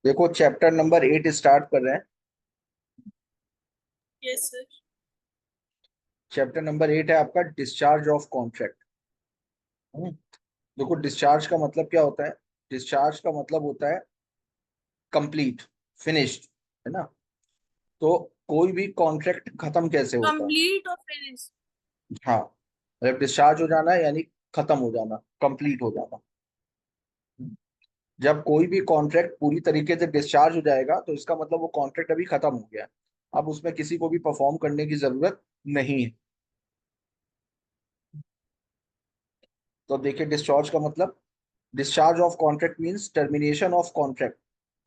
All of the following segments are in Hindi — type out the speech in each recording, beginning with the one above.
देखो चैप्टर नंबर 8 स्टार्ट कर रहे हैं। Yes sir. चैप्टर नंबर 8 है आपका डिस्चार्ज ऑफ कॉन्ट्रैक्ट। देखो डिस्चार्ज का मतलब क्या होता है। डिस्चार्ज का मतलब होता है कंप्लीट, फिनिश्ड, है ना। तो कोई भी कॉन्ट्रैक्ट खत्म कैसे होता है। कंप्लीट और फिनिश। हाँ, मतलब डिस्चार्ज हो जाना यानी खत्म हो जाना, कंप्लीट हो जाना। जब कोई भी कॉन्ट्रैक्ट पूरी तरीके से डिस्चार्ज हो जाएगा तो इसका मतलब वो कॉन्ट्रैक्ट अभी खत्म हो गया है। अब उसमें किसी को भी परफॉर्म करने की जरूरत नहीं है। तो अब देखिए डिस्चार्ज का मतलब, discharge of contract means termination of contract,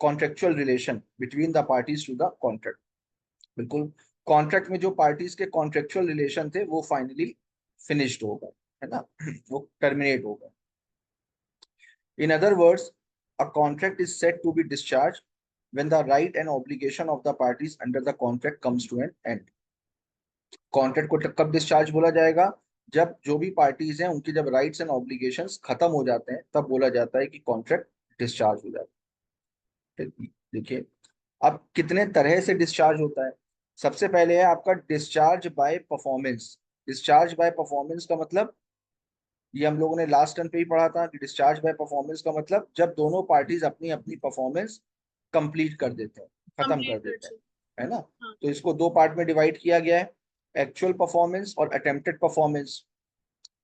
contractual relation between the parties to the contract. बिल्कुल, कॉन्ट्रैक्ट में जो पार्टीज के कॉन्ट्रेक्चुअल रिलेशन थे वो फाइनली फिनिश्ड हो गए, है ना। वो टर्मिनेट हो गए। In other words, a contract is said to be discharged when the right and obligation of the parties under the contract comes to an end. Contract को कब डिस्चार्ज बोला जाएगा, जब जो भी पार्टीज हैं उनकी जब राइट्स एंड ऑब्लिगेशंस खत्म हो जाते हैं तब बोला जाता है कि कॉन्ट्रैक्ट डिस्चार्ज हो जाता है। देखिए अब कितने तरह से डिस्चार्ज होता है। सबसे पहले है आपका discharge by performance. Discharge by performance का मतलब, ये हम लोगों ने लास्ट टर्म पे ही पढ़ा था कि डिस्चार्ज बाय परफॉर्मेंस का मतलब जब दोनों पार्टीज अपनी अपनी परफॉर्मेंस कंप्लीट कर देते हैं, खत्म कर कंप्लीट कर देते हैं, चुके। है ना। हाँ। तो इसको दो पार्ट में डिवाइड किया गया है, एक्चुअल परफॉर्मेंस और अटेम्प्टेड परफॉर्मेंस।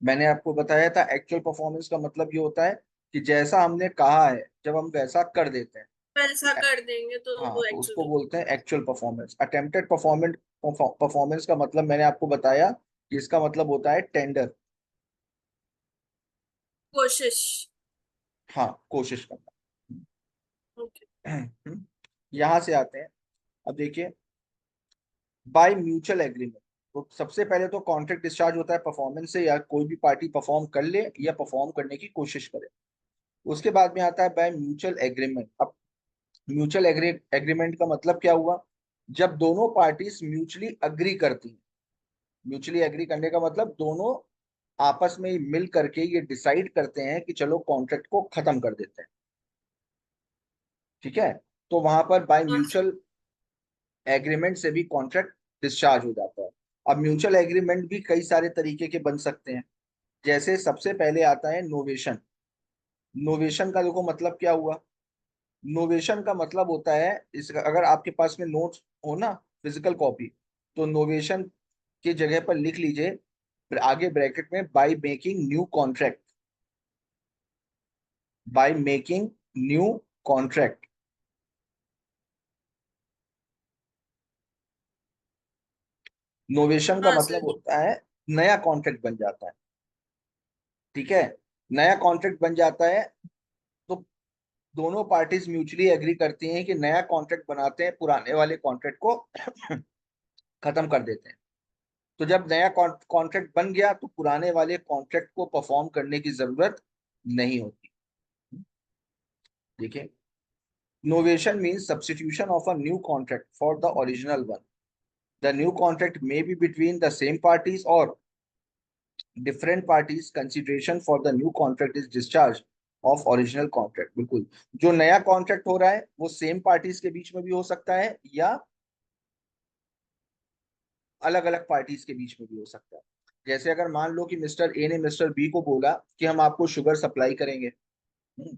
मैंने आपको बताया था एक्चुअल परफॉर्मेंस का मतलब ये होता है कि जैसा हमने कहा है जब हम वैसा कर देते हैं। वैसा कर देंगे तो हाँ, वो तो उसको एक्चुअली। बोलते हैं actual performance. Attempted performance, performance का मतलब मैंने आपको बताया कि इसका मतलब होता है टेंडर। कोशिश। हाँ, कोशिश ओके। करना। यहां से आते हैं। अब देखिए, बाय म्यूचुअल एग्रीमेंट। तो सबसे पहले तो कॉन्ट्रैक्ट डिस्चार्ज होता है परफॉर्मेंस से, या कोई भी पार्टी परफॉर्म कर ले या परफॉर्म करने की कोशिश करे। उसके बाद में आता है बाय म्यूचुअल एग्रीमेंट। अब म्यूचुअल एग्रीमेंट का मतलब क्या हुआ, जब दोनों पार्टीज म्यूचुअली अग्री करती हैं। म्यूचुअली एग्री करने का मतलब दोनों आपस में ही मिल करके ये डिसाइड करते हैं कि चलो कॉन्ट्रैक्ट को खत्म कर देते हैं। ठीक है, तो वहां पर बाय हाँ म्यूचुअल एग्रीमेंट से भी कॉन्ट्रैक्ट डिस्चार्ज हो जाता है। अब म्यूचुअल एग्रीमेंट भी कई सारे तरीके के बन सकते हैं। जैसे सबसे पहले आता है नोवेशन। नोवेशन का देखो मतलब क्या हुआ। नोवेशन का मतलब होता है, इस अगर आपके पास में नोट्स हो ना, फिजिकल कॉपी, तो नोवेशन की जगह पर लिख लीजिए आगे ब्रैकेट में, by making new contract. By making new contract. Novation का हाँ मतलब सर। होता है नया कॉन्ट्रैक्ट बन जाता है। ठीक है, नया कॉन्ट्रैक्ट बन जाता है तो दोनों पार्टीज म्यूचुअली एग्री करती हैं कि नया कॉन्ट्रैक्ट बनाते हैं, पुराने वाले कॉन्ट्रैक्ट को खत्म कर देते हैं। तो जब नया कॉन्ट्रैक्ट बन गया तो पुराने वाले कॉन्ट्रैक्ट को परफॉर्म करने की जरूरत नहीं होती। देखिए, novation means substitution of a new contract for the original one. The new contract may be between the same parties or different parties. Consideration for the new contract is discharge of original contract. बिल्कुल, जो नया कॉन्ट्रैक्ट हो रहा है वो सेम पार्टीज के बीच में भी हो सकता है या अलग अलग पार्टीज के बीच में भी हो सकता है। जैसे अगर मान लो कि मिस्टर ए ने मिस्टर बी को बोला कि हम आपको शुगर सप्लाई करेंगे। हम्म,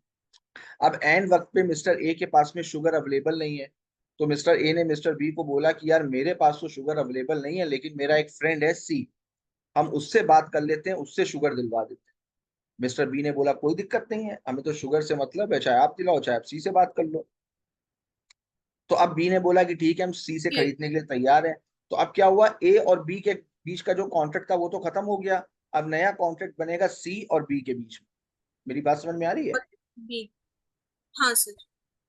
अब एन वक्त पे मिस्टर ए के पास में शुगर अवेलेबल नहीं है, तो मिस्टर ए ने मिस्टर बी को बोला कि यार मेरे पास तो शुगर अवेलेबल नहीं है लेकिन मेरा एक फ्रेंड है सी, हम उससे बात कर लेते हैं, उससे शुगर दिलवा देते हैं। मिस्टर बी ने बोला कोई दिक्कत नहीं है, हमें तो शुगर से मतलब है, चाहे आप दिलाओ चाहे आप सी से बात कर लो। तो अब बी ने बोला कि ठीक है हम सी से ये खरीदने के लिए तैयार हैं। तो अब क्या हुआ, ए और बी के बीच का जो कॉन्ट्रैक्ट था वो तो खत्म हो गया। अब नया कॉन्ट्रैक्ट बनेगा सी और बी के बीच में। मेरी बात समझ में आ रही है? और बी। हाँ सर।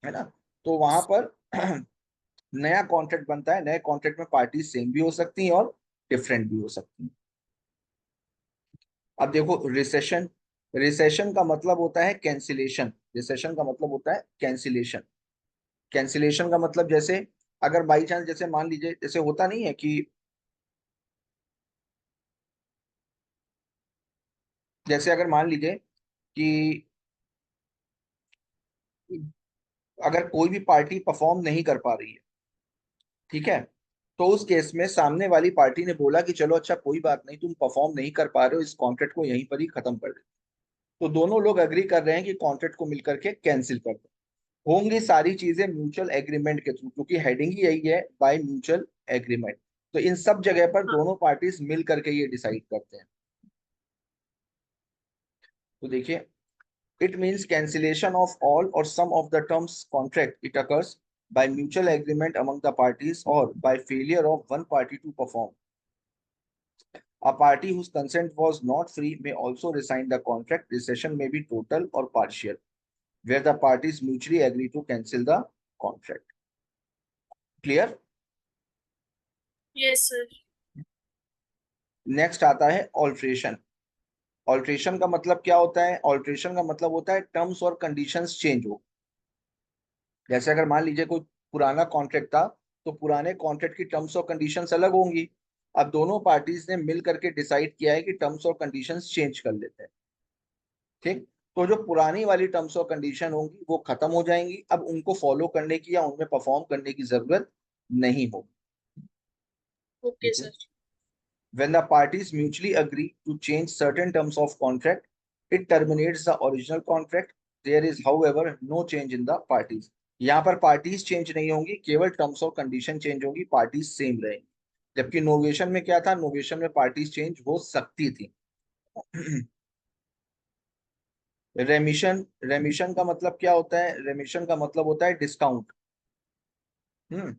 है ना। तो वहां पर नया कॉन्ट्रैक्ट बनता है। नए कॉन्ट्रैक्ट में पार्टी सेम भी हो सकती हैं और डिफरेंट भी हो सकती हैं। अब देखो रिसेशन। रिसेशन का मतलब होता है कैंसिलेशन। रिसेशन का मतलब होता है कैंसिलेशन। कैंसिलेशन का मतलब जैसे, अगर बाई चांस जैसे मान लीजिए, जैसे होता नहीं है कि, जैसे अगर मान लीजिए कि अगर कोई भी पार्टी परफॉर्म नहीं कर पा रही है, ठीक है, तो उस केस में सामने वाली पार्टी ने बोला कि चलो अच्छा कोई बात नहीं, तुम परफॉर्म नहीं कर पा रहे हो, इस कॉन्ट्रैक्ट को यहीं पर ही खत्म कर दे। तो दोनों लोग एग्री कर रहे हैं कि कॉन्ट्रैक्ट को मिलकर के कैंसिल कर दो। होंगी सारी चीजें म्यूचुअल एग्रीमेंट के थ्रू, क्योंकि हेडिंग ही यही है, बाय म्यूचुअल एग्रीमेंट। तो इन सब जगह पर हाँ दोनों पार्टीज मिल करके ये डिसाइड करते हैं। तो देखिए, it means cancellation of all or some of the terms contract. It occurs by mutual agreement among the parties or by failure of one party to perform. A party whose consent was not free may also resign the contract. Rescission may be total or partial, where the parties mutually agree to cancel the contract. Clear? Yes sir. Next आता है ऑल्ट्रेशन। ऑल्ट्रेशन का मतलब क्या होता है? ऑल्ट्रेशन का मतलब होता है टर्म्स और कंडीशंस चेंज हो। जैसे अगर मान लीजिए कोई पुराना कॉन्ट्रैक्ट था, तो पुराने कॉन्ट्रैक्ट की टर्म्स और कंडीशंस अलग होंगी। अब दोनों पार्टीज ने मिल करके डिसाइड किया है कि टर्म्स और कंडीशंस चेंज कर लेते हैं, ठीक। तो जो पुरानी वाली टर्म्स और कंडीशन होंगी वो खत्म हो जाएंगी, अब उनको फॉलो करने की या उनमें परफॉर्म करने की जरूरत नहीं होगी, ओके ठीक है। Sir. When the parties mutually agree to change certain terms of contract, it terminates the original contract. There is, however, no change in the parties. यहाँ पर पार्टीज चेंज नहीं होंगी, केवल टर्म्स और कंडीशन चेंज होगी, पार्टीज सेम रहेंगी। जबकि नोवेशन में क्या था? नोवेशन में पार्टीज चेंज हो सकती थी। रेमिशन, रेमिशन का मतलब क्या होता है? रेमिशन का मतलब होता है डिस्काउंट। हम्म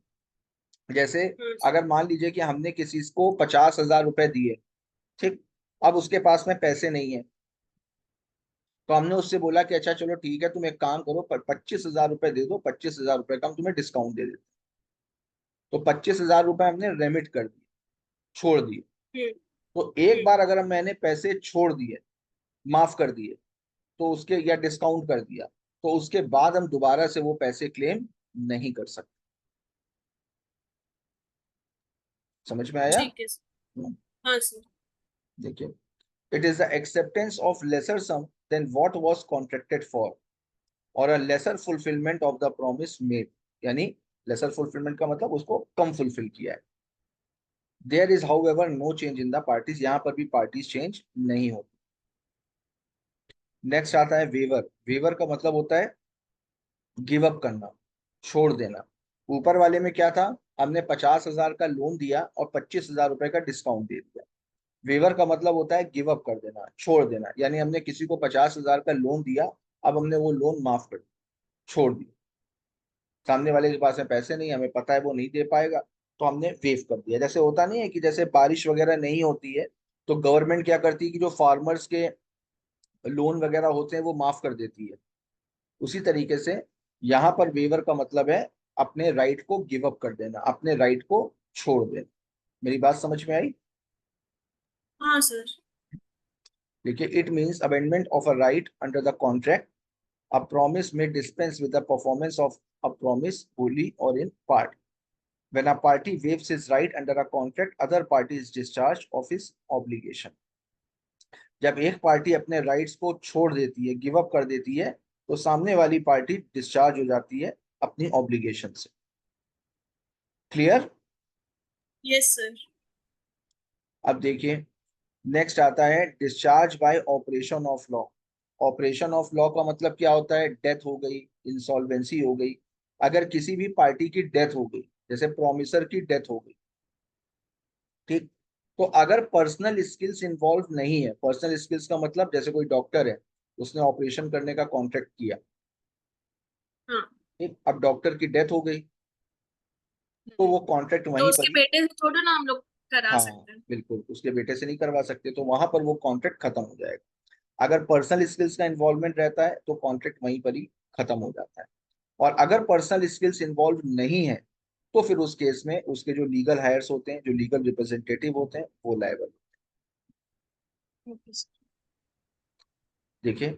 जैसे अगर मान लीजिए कि हमने किसी को 50,000 रुपए दिए, ठीक। अब उसके पास में पैसे नहीं है, तो हमने उससे बोला कि अच्छा चलो ठीक है, तुम एक काम करो, 25,000 रुपए दे दो, 25,000 रुपए का हम तुम्हें डिस्काउंट दे देते। तो 25,000 रुपए हमने रेमिट कर दिए, छोड़ दिए। हम्म तो एक हम्म बार अगर मैंने पैसे छोड़ दिए, माफ कर दिए, तो उसके या डिस्काउंट कर दिया, तो उसके बाद हम दोबारा से वो पैसे क्लेम नहीं कर सकते। समझ में आया? ठीक है सर। हाँ सर। देखिए, it is the acceptance of lesser sum than what was contracted for, or a lesser fulfilment of the promise made. यानी लेसर फुलफिलमेंट का मतलब उसको कम फुलफिल किया है। There is however no change in the parties, यहाँ पर भी पार्टीज चेंज नहीं होती। नेक्स्ट आता है वेवर। वेवर का मतलब होता है गिव अप करना, छोड़ देना। ऊपर वाले में क्या था? हमने 50,000 का लोन दिया और 25,000 रुपए का डिस्काउंट दे दिया। वेवर का मतलब होता है गिव अप कर देना, छोड़ देना। यानी हमने किसी को 50,000 का लोन दिया, अब हमने वो लोन माफ कर दिया, छोड़ दिया। सामने वाले के पास में पैसे नहीं, हमें पता है वो नहीं दे पाएगा, तो हमने वेव कर दिया। जैसे होता नहीं है कि जैसे बारिश वगैरह नहीं होती है, तो गवर्नमेंट क्या करती है कि जो फार्मर्स के लोन वगैरह होते हैं वो माफ कर देती है। उसी तरीके से यहाँ पर वेवर का मतलब है अपने राइट को गिव अप कर देना, अपने राइट को छोड़ देना। मेरी बात समझ में आई? हाँ सर। देखिए, it means amendment of a right under the contract. A promise may dispense with the performance of a promise wholly or in part. When a party waives his right under a contract, other party is discharged of his obligation. जब एक पार्टी अपने राइट्स को छोड़ देती है, गिव अप कर देती है, तो सामने वाली पार्टी डिस्चार्ज हो जाती है अपनी ऑब्लिगेशन से। क्लियर? Yes sir. अब देखिए, नेक्स्ट आता है discharge bye operation of law. Operation of law का मतलब क्या होता है? डेथ हो गई, इंसॉल्वेंसी हो गई। अगर किसी भी पार्टी की डेथ हो गई, जैसे प्रोमिसर की डेथ हो गई, ठीक, तो अगर पर्सनल स्किल्स इन्वॉल्व नहीं है, पर्सनल स्किल्स का मतलब जैसे कोई डॉक्टर है, उसने ऑपरेशन करने का कॉन्ट्रैक्ट किया, हाँ। ठीक, अब डॉक्टर की डेथ हो गई, तो वो कॉन्ट्रैक्ट तो वहीं पर उसके ही। बेटे से थोड़ा ना हम लोग करा हाँ, सकते हैं। बिल्कुल उसके बेटे से नहीं करवा सकते, तो वहां पर वो कॉन्ट्रैक्ट खत्म हो जाएगा। अगर पर्सनल स्किल्स का इन्वॉल्वमेंट रहता है तो कॉन्ट्रैक्ट वहीं पर ही खत्म हो जाता है। और अगर पर्सनल स्किल्स इन्वॉल्व नहीं है, तो फिर उस केस में उसके जो लीगल हायर्स होते हैं, जो लीगल रिप्रेजेंटेटिव होते हैं, वो लायबल। Okay sir. देखिए,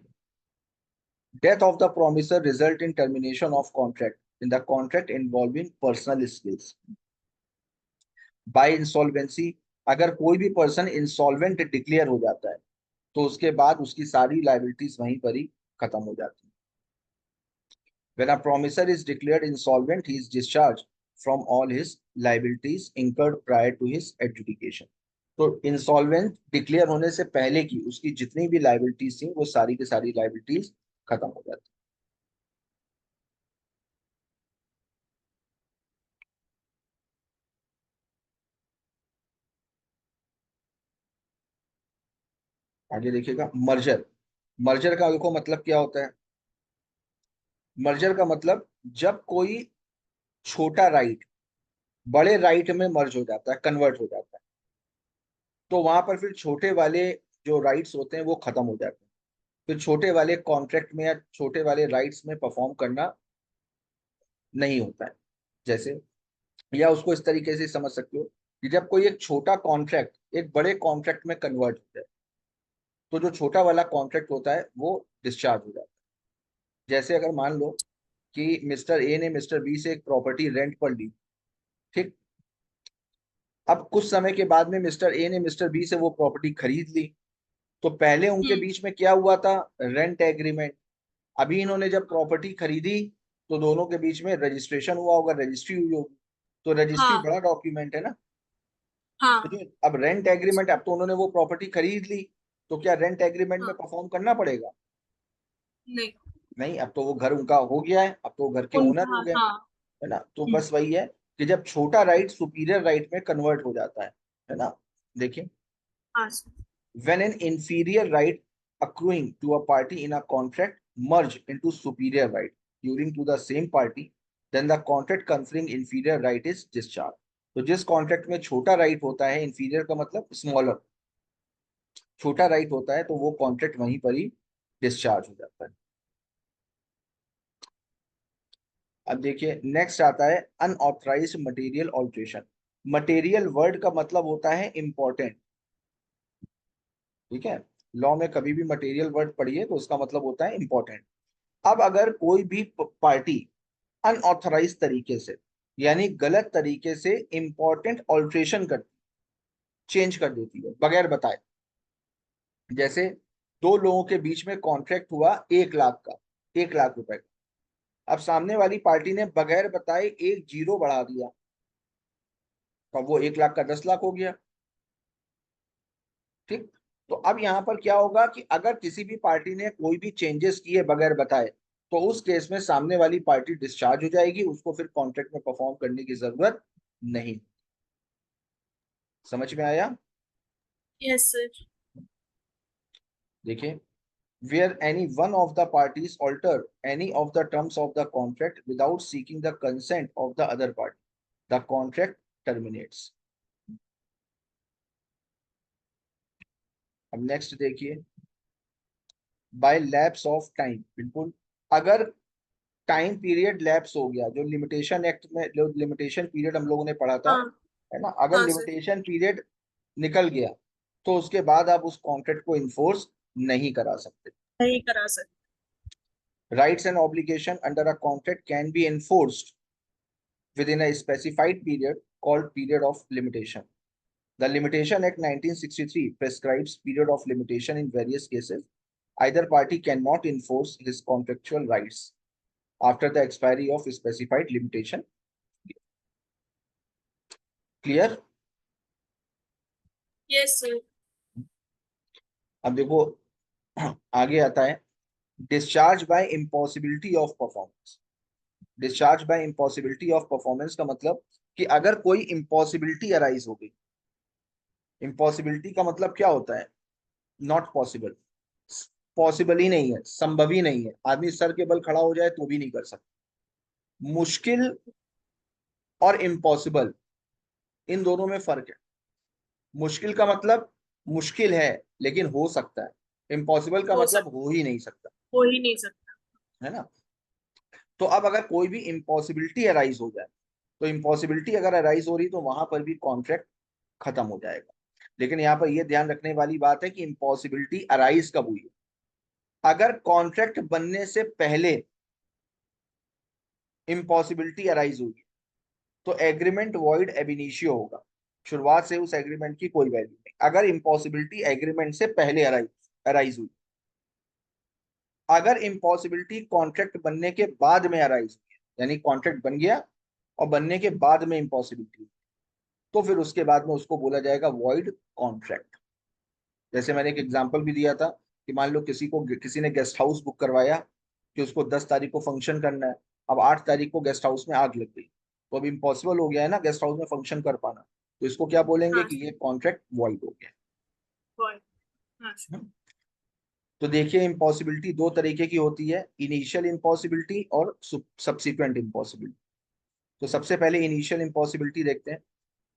death of the promiser result in termination of contract in the contract involving personal skills by insolvency। अगर कोई भी पर्सन इंसॉल्वेंट डिक्लेयर हो जाता है, तो उसके बाद उसकी सारी लाइबिलिटीज वहीं पर ही खत्म हो जाती है। When a promisor is declared insolvent, he is discharged from all his liabilities incurred prior to his adjudication. तो इंसॉल्वेंट डिक्लेयर होने से पहले की उसकी जितनी भी लाइबिलिटीज थी वो सारी की सारी लाइबिलिटीज खत्म हो जाती। आगे देखिएगा मर्जर। मर्जर का देखो मतलब क्या होता है। मर्जर का मतलब जब कोई छोटा राइट बड़े राइट में मर्ज हो जाता है, कन्वर्ट हो जाता है, तो वहां पर फिर छोटे वाले जो राइट्स होते हैं वो खत्म हो जाते हैं। फिर छोटे वाले कॉन्ट्रैक्ट में या छोटे वाले राइट्स में परफॉर्म करना नहीं होता है। जैसे, या उसको इस तरीके से समझ सकते हो कि जब कोई एक छोटा कॉन्ट्रैक्ट एक बड़े कॉन्ट्रैक्ट में कन्वर्ट हो जाए तो जो छोटा वाला कॉन्ट्रैक्ट होता है वो डिस्चार्ज हो जाता है। जैसे अगर मान लो कि मिस्टर ए ने मिस्टर बी से एक प्रॉपर्टी रेंट पर ली, ठीक। अब कुछ समय के बाद में मिस्टर ए ने मिस्टर बी से वो प्रॉपर्टी खरीद ली, तो पहले उनके हम्म। बीच में क्या हुआ था, रेंट एग्रीमेंट। अभी इन्होंने जब प्रॉपर्टी खरीदी तो दोनों के बीच में रजिस्ट्रेशन हुआ होगा, रजिस्ट्री हुई होगी। तो रजिस्ट्री हाँ बड़ा डॉक्यूमेंट है ना। तो हाँ जो अब रेंट एग्रीमेंट, अब तो उन्होंने वो प्रॉपर्टी खरीद ली, तो क्या रेंट एग्रीमेंट में हाँ। परफॉर्म करना पड़ेगा? नहीं। नहीं, अब तो वो घर उनका हो गया है, अब तो वो घर के ओनर उनका हो गए, हाँ। है ना। तो हम्म। बस वही है कि जब छोटा राइट सुपीरियर राइट में कन्वर्ट हो जाता है ना। देखिए, हाँ sir. when an inferior right accruing to a party in a contract merge into superior right during to the same party, then the contract conferring inferior right is discharged. तो जिस कॉन्ट्रैक्ट में छोटा राइट होता है, इंफीरियर का मतलब स्मॉलर, छोटा राइट होता है, तो वो कॉन्ट्रैक्ट वहीं पर ही डिस्चार्ज हो जाता है। अब देखिए नेक्स्ट आता है unauthorised material alteration. Material word का मतलब होता है इंपॉर्टेंट, ठीक है। लॉ में कभी भी मटेरियल वर्ड पढ़िए तो उसका मतलब होता है इंपॉर्टेंट। अब अगर कोई भी पार्टी अनऑथराइज तरीके से यानी गलत तरीके से इंपॉर्टेंट ऑल्ट्रेशन कर चेंज कर देती है बगैर बताए, जैसे दो लोगों के बीच में कॉन्ट्रैक्ट हुआ 1 लाख का, 1 लाख रुपए का। अब सामने वाली पार्टी ने बगैर बताए एक जीरो बढ़ा दिया, तो वो 1 लाख का 10 लाख हो गया, ठीक। तो अब यहाँ पर क्या होगा कि अगर किसी भी पार्टी ने कोई भी चेंजेस किए बगैर बताए, तो उस केस में सामने वाली पार्टी डिस्चार्ज हो जाएगी, उसको फिर कॉन्ट्रैक्ट में परफॉर्म करने की जरूरत नहीं। समझ में आया? Yes sir. देखिए, where any one of the parties alter any of the terms of the contract without seeking the consent of the other party, the contract terminates. अब नेक्स्ट देखिए, बाय लैप्स ऑफ टाइम। बिल्कुल, अगर टाइम पीरियड लैप्स हो गया, जो लिमिटेशन एक्ट में जो लिमिटेशन पीरियड हम लोगों ने पढ़ा था, हाँ है ना, अगर हाँ सर। लिमिटेशन पीरियड निकल गया तो उसके बाद आप उस कॉन्ट्रैक्ट को इन्फोर्स नहीं करा सकते। नहीं करा sir. Rights and obligation under a contract can be enforced within a specified period called period of limitation. The Limitation Act 1963 prescribes period of limitation in various cases. Either party cannot enforce his contractual rights after the expiry of specified limitation. Clear? Yes sir. अब देखो आगे आता है discharge bye impossibility of performance. Discharge by impossibility of performance का मतलब कि अगर कोई इम्पॉसिबिलिटी अराइज हो गई, इम्पॉसिबिलिटी का मतलब क्या होता है, नॉट पॉसिबल, पॉसिबल ही नहीं है, संभव ही नहीं है, आदमी सर के बल खड़ा हो जाए तो भी नहीं कर सकता। मुश्किल और इम्पॉसिबल, इन दोनों में फर्क है। मुश्किल का मतलब मुश्किल है लेकिन हो सकता है, इम्पॉसिबल का हो मतलब सकता। हो ही नहीं सकता, हो ही नहीं सकता। है ना। तो अब अगर कोई भी इम्पॉसिबिलिटी अराइज हो जाए, तो इम्पॉसिबिलिटी अगर अराइज हो रही तो वहां पर भी कॉन्ट्रैक्ट खत्म हो जाएगा। लेकिन यहाँ पर यह ध्यान रखने वाली बात है कि इम्पॉसिबिलिटी अराइज कब हुई है। अगर कॉन्ट्रैक्ट बनने से पहले इम्पॉसिबिलिटी अराइज हुई तो एग्रीमेंट वॉइड एबिनिशियो होगा, शुरुआत से उस एग्रीमेंट की कोई वैल्यू नहीं, अगर इम्पॉसिबिलिटी एग्रीमेंट से पहले अराइज हुई। अगर इम्पॉसिबिलिटी कॉन्ट्रैक्ट बनने के बाद में अराइज, यानी कॉन्ट्रैक्ट बन गया और बनने के बाद में इम्पॉसिबिलिटी, तो फिर उसके बाद में उसको बोला जाएगा वॉइड कॉन्ट्रैक्ट। जैसे मैंने एक एग्जांपल भी दिया था कि मान लो किसी ने गेस्ट हाउस बुक करवाया कि उसको 10 तारीख को फंक्शन करना है, अब 8 तारीख को गेस्ट हाउस में आग लग गई, तो अब इम्पॉसिबल हो गया है ना गेस्ट हाउस में फंक्शन कर पाना, तो इसको क्या बोलेंगे हाँ कि सर। ये कॉन्ट्रैक्ट वॉइड हो पॉइंट। हाँ सर। गया। तो देखिए इम्पॉसिबिलिटी दो तरीके की होती है, इनिशियल इम्पॉसिबिलिटी और सब्सिक्वेंट इम्पॉसिबिलिटी। तो सबसे पहले इनिशियल इम्पॉसिबिलिटी देखते हैं।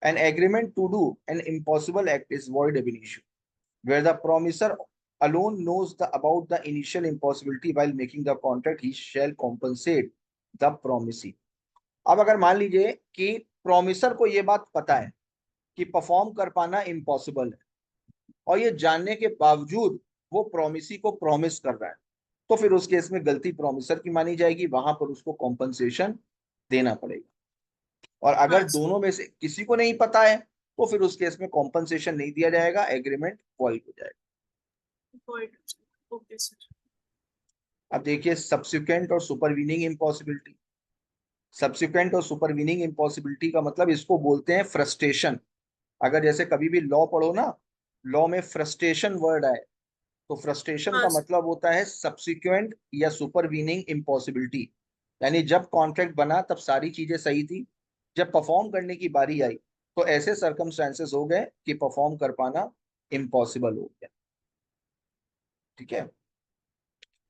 An agreement to do an impossible act is void ab initio, where the promisor alone knows about the initial impossibility while making the contract, he shall compensate the promisee। अब अगर मान लीजिए कि प्रोमिसर को ये बात पता है कि परफॉर्म कर पाना इम्पॉसिबल है, और ये जानने के बावजूद वो प्रोमिसी को प्रॉमिस कर रहा है, तो फिर उस केस में गलती प्रोमिसर की मानी जाएगी, वहां पर उसको कॉम्पनसेशन देना पड़ेगा। और अगर हाँ सर। दोनों में से किसी को नहीं पता है तो फिर उस केस में कॉम्पनसेशन नहीं दिया जाएगा, एग्रीमेंट वॉइड हो जाएगा। पॉइंट। Okay sir. अब देखिए सब्सिक्वेंट और सुपरवीनिंग इम्पॉसिबिलिटी। सब्सिक्वेंट और सुपरवीनिंग इम्पॉसिबिलिटी का मतलब इसको बोलते हैं फ्रस्ट्रेशन। अगर जैसे कभी भी लॉ पढ़ो ना, लॉ में फ्रस्ट्रेशन वर्ड आए, तो फ्रस्ट्रेशन हाँ का सर। मतलब होता है सब्सिक्वेंट या सुपरवीनिंग इम्पॉसिबिलिटी। यानी जब कॉन्ट्रैक्ट बना तब सारी चीजें सही थी, जब परफॉर्म करने की बारी आई तो ऐसे सर्कमस्टेंसेस हो गए कि परफॉर्म कर पाना इम्पॉसिबल हो गया। ठीक है,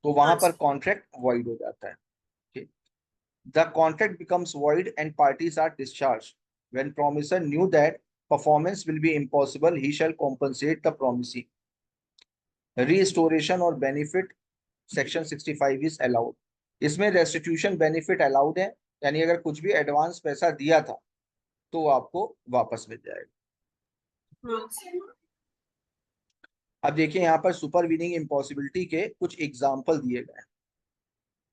तो वहां हाँ पर सर। कॉन्ट्रैक्ट वॉइड हो जाता है। ठीक? The contract becomes void and parties are discharged. When promisor knew that performance will be impossible, he shall compensate the promisee. Restoration और benefit section 65 is allowed. इसमें restitution benefit allowed है, यानी अगर कुछ भी एडवांस पैसा दिया था तो वो आपको वापस मिल जाएगा। हाँ सर। अब देखिए यहाँ पर सुपरवीनिंग इम्पॉसिबिलिटी के कुछ एग्जाम्पल दिए गए हैं।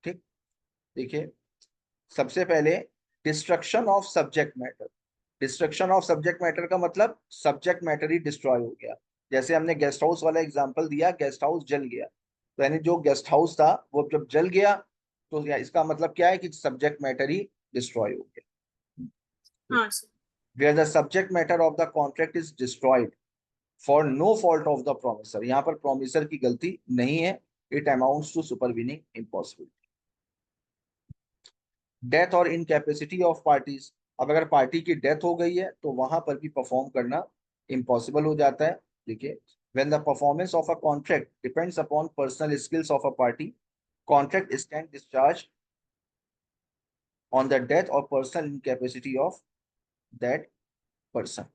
ठीक, देखिए सबसे पहले destruction of subject matter. Destruction of subject matter का मतलब सब्जेक्ट मैटर ही डिस्ट्रॉय हो गया। जैसे हमने गेस्ट हाउस वाला एग्जांपल दिया, गेस्ट हाउस जल गया, तो यानी जो गेस्ट हाउस था वो जब जल गया तो इसका मतलब क्या है कि सब्जेक्ट मैटर ही डिस्ट्रॉय हो गया। हाँ sir. Where the subject matter of the contract is destroyed for no fault of the promisor, यहाँ पर प्रोमिसर की गलती नहीं है, it amounts to supervening impossibility. Death और इनकैपेसिटी ऑफ पार्टीज। अब अगर पार्टी की डेथ हो गई है तो वहां पर भी परफॉर्म करना इम्पॉसिबल हो जाता है। देखिए when the performance of a contract depends upon personal skills of a party, contract stand discharge on the death or personal incapacity of that person.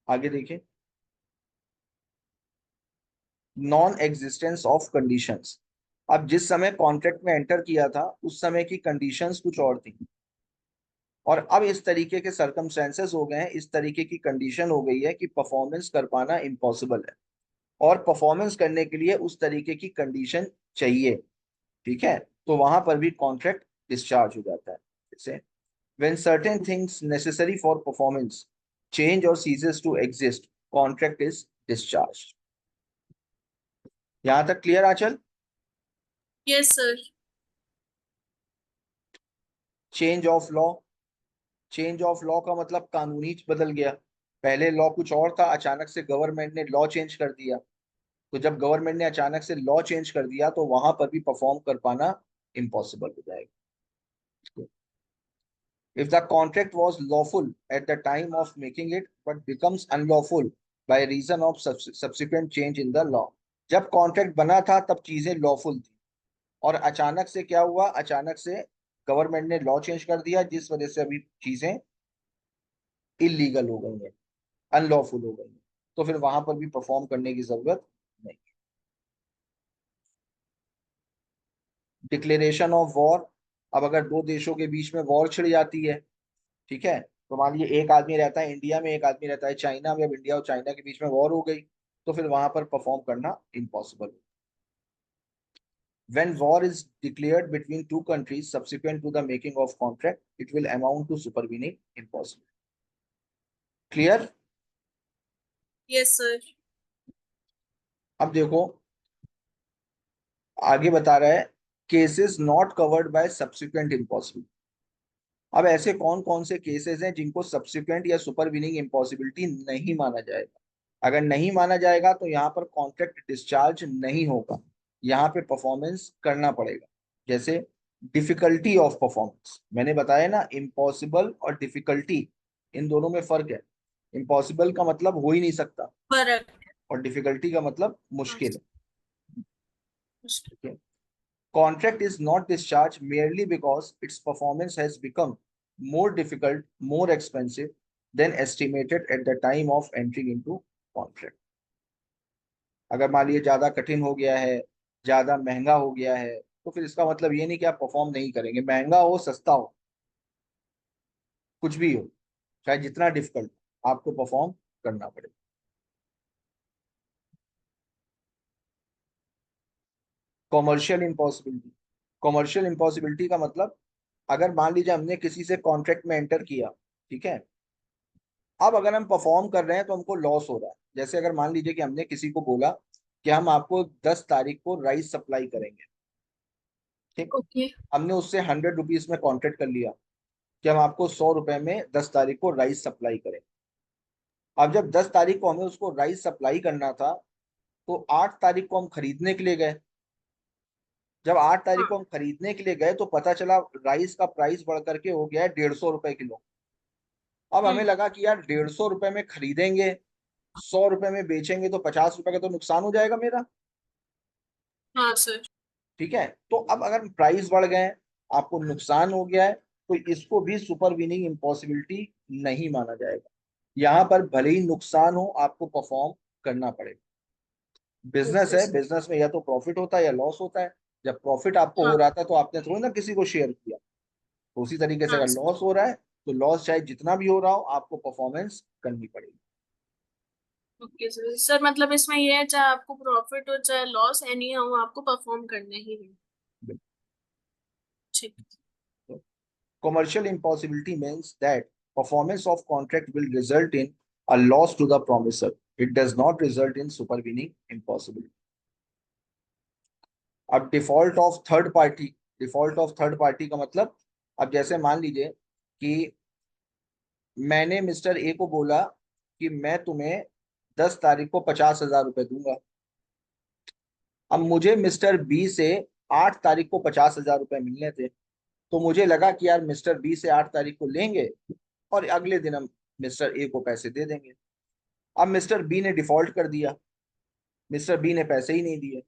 आगे देखिए नॉन एग्जिस्टेंस ऑफ कंडीशंस। अब जिस समय कॉन्ट्रैक्ट में एंटर किया था उस समय की कंडीशंस कुछ और थी, और अब इस तरीके के सर्कमस्टेंसेस हो गए हैं, इस तरीके की कंडीशन हो गई है कि परफॉर्मेंस कर पाना इम्पॉसिबल है, और परफॉर्मेंस करने के लिए उस तरीके की कंडीशन चाहिए। ठीक है, तो वहां पर भी कॉन्ट्रैक्ट डिस्चार्ज हो जाता है। जैसे when certain things necessary for performance change or ceases to exist, contract is discharge. यहां तक clear Aanchal? Yes sir. Change of law. Change of law का मतलब कानूनी बदल गया। पहले लॉ कुछ और था, अचानक से गवर्नमेंट ने लॉ चेंज कर दिया, तो जब गवर्नमेंट ने अचानक से लॉ चेंज कर दिया तो वहां पर भी परफॉर्म कर पाना इम्पॉसिबल हो जाएगा। If the contract was lawful at the time of making it but becomes unlawful by reason of subsequent change in the law. जब कॉन्ट्रैक्ट बना था तब चीजें लॉफुल थी, और अचानक से क्या हुआ, अचानक से गवर्नमेंट ने लॉ चेंज कर दिया जिस वजह से अभी चीजें इलीगल हो गई हैं, अनलॉफुल हो गई हैं, तो फिर वहां पर भी परफॉर्म करने की जरूरत नहीं। Declaration of war. अब अगर दो देशों के बीच में वॉर छिड़ जाती है, ठीक है, तो मान लीजिए एक आदमी रहता है इंडिया में, एक आदमी रहता है चाइना में, अब इंडिया और चाइना के बीच में वॉर हो गई, तो फिर वहां पर परफॉर्म करना impossible. When war is declared between two countries subsequent to the making of contract, it will amount to supervening impossible. Clear? Yes, sir. अब देखो आगे बता रहा है cases not covered by subsequent impossibility. अब ऐसे कौन कौन से केसेस हैं जिनको सब्सिक्वेंट या सुपरवीनिंग इम्पॉसिबिलिटी नहीं माना जाएगा? अगर नहीं माना जाएगा तो यहाँ पर कॉन्ट्रैक्ट डिस्चार्ज नहीं होगा, यहाँ पे परफॉर्मेंस करना पड़ेगा। जैसे डिफिकल्टी ऑफ परफॉर्मेंस, मैंने बताया ना इम्पॉसिबल और डिफिकल्टी इन दोनों में फर्क है। इम्पॉसिबल का मतलब हो ही नहीं सकता फर्क। और डिफिकल्टी का मतलब हाँ, मुश्किल मुश्किल। है। Contract is not discharged merely because its performance has become more difficult, more expensive than estimated at the time of entering into contract. अगर मान लीजिए ज्यादा कठिन हो गया है, ज्यादा महंगा हो गया है, तो फिर इसका मतलब ये नहीं कि आप परफॉर्म नहीं करेंगे। महंगा हो सस्ता हो कुछ भी हो, चाहे जितना डिफिकल्ट, आपको परफॉर्म करना पड़ेगा। कॉमर्शियल इम्पॉसिबिलिटी, कॉमर्शियल इम्पॉसिबिलिटी का मतलब अगर मान लीजिए हमने किसी से कॉन्ट्रैक्ट में एंटर किया, ठीक है, अब अगर हम परफॉर्म कर रहे हैं तो हमको लॉस हो रहा है। जैसे अगर मान लीजिए कि हमने किसी को बोला कि हम आपको 10 तारीख को राइस सप्लाई करेंगे, ठीक, ओके। हमने उससे 100 रुपीज में कॉन्ट्रैक्ट कर लिया कि हम आपको 100 रुपए में 10 तारीख को राइस सप्लाई करेंगे। अब जब 10 तारीख को हमें उसको राइस सप्लाई करना था तो 8 तारीख को हम खरीदने के लिए गए। जब 8 तारीख हाँ। को हम खरीदने के लिए गए तो पता चला राइस का प्राइस बढ़ करके हो गया है 150 रुपए किलो। अब हमें हम्म। लगा कि यार 150 रुपए में खरीदेंगे, 100 रुपए में बेचेंगे तो 50 रुपए का तो नुकसान हो जाएगा मेरा। हाँ सर। ठीक है, तो अब अगर प्राइस बढ़ गए, आपको नुकसान हो गया है, तो इसको भी सुपरवीनिंग इम्पॉसिबिलिटी नहीं माना जाएगा। यहाँ पर भले ही नुकसान हो आपको परफॉर्म करना पड़ेगा। बिजनेस ओके है, सर। बिजनेस में या तो प्रॉफिट होता है या लॉस होता है। जब प्रॉफिट आपको हो हाँ। रहा था तो आपने थोड़ी ना किसी को शेयर किया। तो उसी तरीके से हाँ अगर सर। लॉस हो रहा है तो लॉस चाहे जितना भी हो रहा हो आपको परफॉर्मेंस करनी पड़ेगी। Okay sir. सर मतलब इसमें ये है, चाहे आपको प्रॉफिट हो चाहे लॉस, एनी हाउ आपको परफॉर्म करना ही है। ठीक। Commercial impossibility means that performance of contract will result in a loss to the promisor. It does not result in supervening impossibility. अब default of third party, default of third party का मतलब, अब जैसे मान लीजिए कि मैंने मिस्टर ए को बोला कि मैं तुम्हें 10 तारीख को 50,000 रुपए दूंगा। अब मुझे मिस्टर बी से 8 तारीख को 50,000 रुपए मिलने थे, तो मुझे लगा कि यार मिस्टर बी से 8 तारीख को लेंगे और अगले दिन हम मिस्टर ए को पैसे दे देंगे। अब मिस्टर बी ने डिफॉल्ट कर दिया, मिस्टर बी ने पैसे ही नहीं दिए,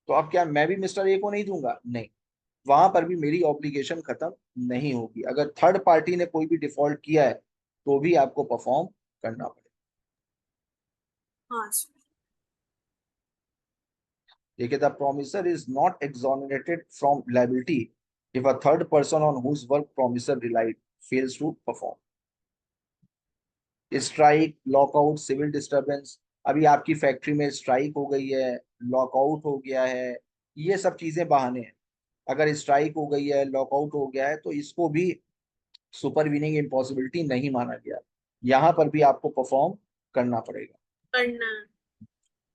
तो अब क्या मैं भी मिस्टर ए को नहीं दूंगा? नहीं, वहां पर भी मेरी ऑब्लिगेशन खत्म नहीं होगी। अगर थर्ड पार्टी ने कोई भी डिफॉल्ट किया है तो भी आपको परफॉर्म करना पड़ेगा। हाँ सर। देखिए, the promisor is not exonerated from liability if a third person on whose work promisor relied fails to perform. Strike, lockout, civil disturbance, अभी आपकी फैक्ट्री में स्ट्राइक हो गई है, लॉकआउट हो गया है, ये सब चीजें बहाने हैं। अगर स्ट्राइक हो गई है, लॉकआउट हो गया है, तो इसको भी सुपरवीनिंग इम्पॉसिबिलिटी नहीं माना गया। यहाँ पर भी आपको परफॉर्म करना पड़ेगा। करना है।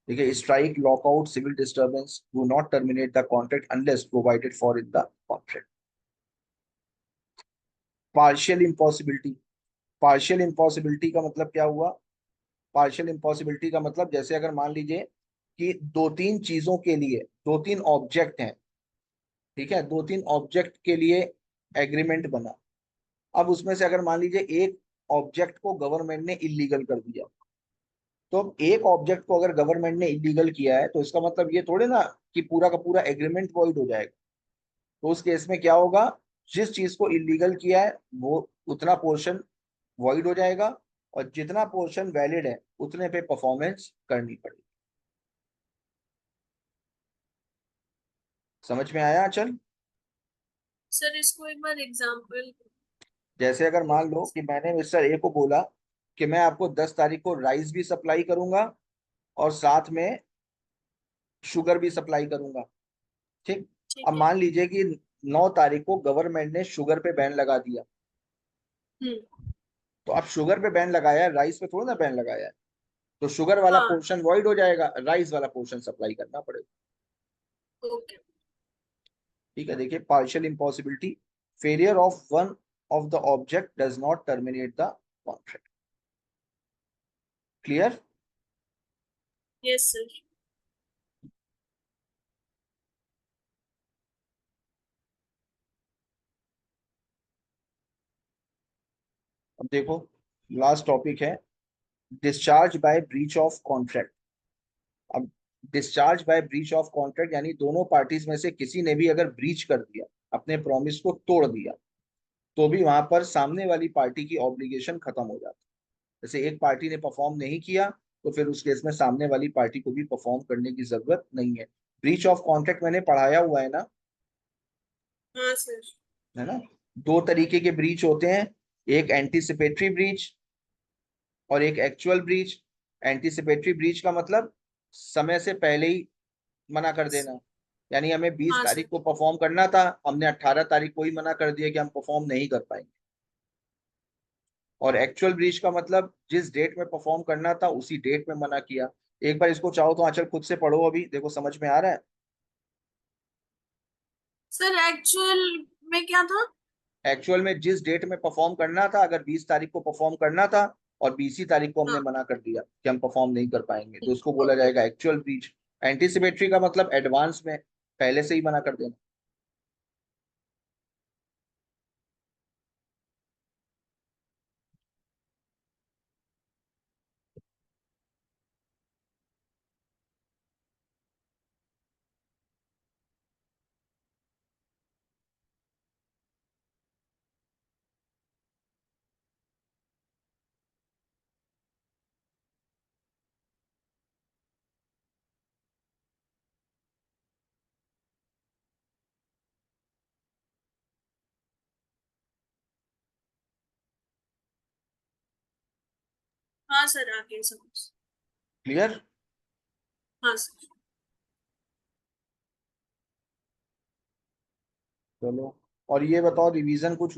देखिए, strike, lockout, civil disturbance do not terminate the contract unless provided for in the contract. Partial impossibility, partial impossibility का मतलब क्या हुआ? पार्शियल इम्पॉसिबिलिटी का मतलब जैसे अगर मान लीजिए कि दो तीन चीजों के लिए दो तीन ऑब्जेक्ट हैं, ठीक है, दो तीन ऑब्जेक्ट के लिए एग्रीमेंट बना। अब उसमें से अगर मान लीजिए एक ऑब्जेक्ट को गवर्नमेंट ने इलीगल कर दिया, तो अब एक ऑब्जेक्ट को अगर गवर्नमेंट ने इलीगल किया है तो इसका मतलब ये थोड़े ना कि पूरा का पूरा एग्रीमेंट वॉइड हो जाएगा। तो उस केस में क्या होगा, जिस चीज को इलीगल किया है वो उतना पोर्शन वॉइड हो जाएगा और जितना पोर्शन वैलिड है उतने पे परफॉर्मेंस करनी पड़ेगी। समझ में आया? चल, सर इसको एक बार एग्जांपल। जैसे अगर मान लो कि मैंने मिस्टर ए को बोला कि मैं आपको 10 तारीख को राइस भी सप्लाई करूंगा और साथ में शुगर भी सप्लाई करूंगा। ठीक। ठीक अब है। मान लीजिए कि 9 तारीख को गवर्नमेंट ने शुगर पे बैन लगा दिया। हम्म। तो अब शुगर पे बैन लगाया है, राइस पे थोड़ा ना बैन लगाया है। तो शुगर वाला हाँ। पोर्शन वॉइड हो जाएगा, राइस वाला पोर्शन सप्लाई करना पड़ेगा। ओके। ठीक है, देखिए partial impossibility, failure of one of the object does not terminate the contract. Clear. Yes sir. अब देखो, लास्ट टॉपिक है discharge by breach of contract. अब discharge by breach of contract यानी दोनों पार्टीज में से किसी ने भी अगर ब्रीच कर दिया, अपने प्रॉमिस को तोड़ दिया, तो भी वहां पर सामने वाली पार्टी की ऑब्लिगेशन खत्म हो जाती है। जैसे एक पार्टी ने परफॉर्म नहीं किया, तो फिर उस केस में सामने वाली पार्टी को भी परफॉर्म करने की जरूरत नहीं है। ब्रीच ऑफ कॉन्ट्रैक्ट मैंने पढ़ाया हुआ है ना, हाँ सर। है ना। 2 तरीके के ब्रीच होते हैं, एक एंटीसिपेटरी ब्रीच और एक एक्चुअल ब्रीच। एंटीसिपेटरी ब्रीच का मतलब समय से पहले ही मना कर देना, यानी हमें बीस हाँ तारीख सर। को परफॉर्म करना था, हमने 18 तारीख को ही मना कर दिया कि हम परफॉर्म नहीं कर पाएंगे। और एक्चुअल ब्रीच का मतलब जिस डेट में परफॉर्म करना था उसी डेट में मना किया। एक बार इसको चाहो तो आंचल खुद से पढ़ो, अभी देखो समझ में आ रहा है। सर एक्चुअल में क्या था? एक्चुअल में जिस डेट में परफॉर्म करना था, अगर 20 तारीख को परफॉर्म करना था और 20 तारीख को हमने हाँ। मना कर दिया कि हम परफॉर्म नहीं कर पाएंगे, तो उसको बोला ओके। जाएगा एक्चुअल ब्रीच। एंटीसिपेटरी का मतलब एडवांस में, पहले से ही मना कर देना। हाँ सर आगे समझ। क्लियर। हाँ सर। चलो, और ये बताओ रिवीजन कुछ हुआ?